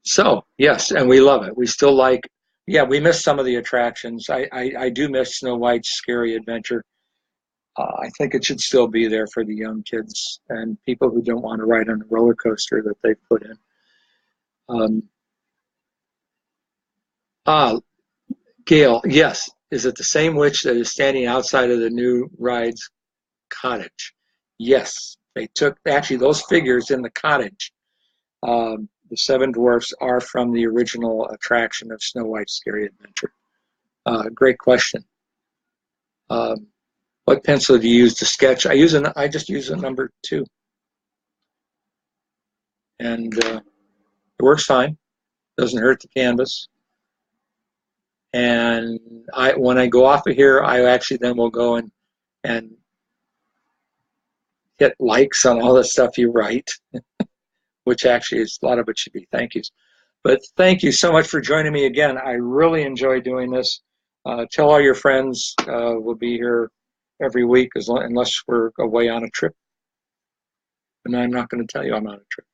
So yes, and we love it. We still like. Yeah, we miss some of the attractions. I do miss Snow White's Scary Adventure. I think it should still be there for the young kids and people who don't want to ride on the roller coaster that they've put in. Gail, yes. Is it the same witch that is standing outside of the new ride's cottage? Yes. They took, actually, those figures in the cottage. The 7 dwarfs are from the original attraction of Snow White's Scary Adventure. Great question. What pencil do you use to sketch? I just use a number 2. And it works fine. Doesn't hurt the canvas. And when I go off of here, I actually then will go and hit likes on all the stuff you write, which actually is a lot of it should be thank yous. But thank you so much for joining me again. I really enjoy doing this. Tell all your friends we'll be here every week unless we're away on a trip. And I'm not going to tell you I'm on a trip.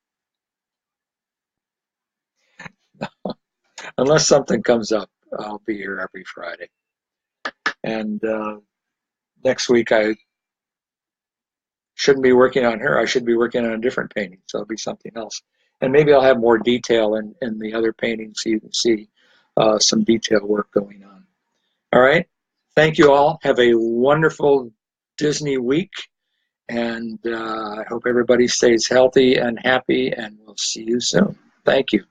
Unless something comes up, I'll be here every Friday. And next week I shouldn't be working on her. I should be working on a different painting, so it'll be something else. And maybe I'll have more detail in the other paintings so you can see some detail work going on. All right. Thank you all. Have a wonderful Disney week. And I hope everybody stays healthy and happy, and we'll see you soon. Thank you.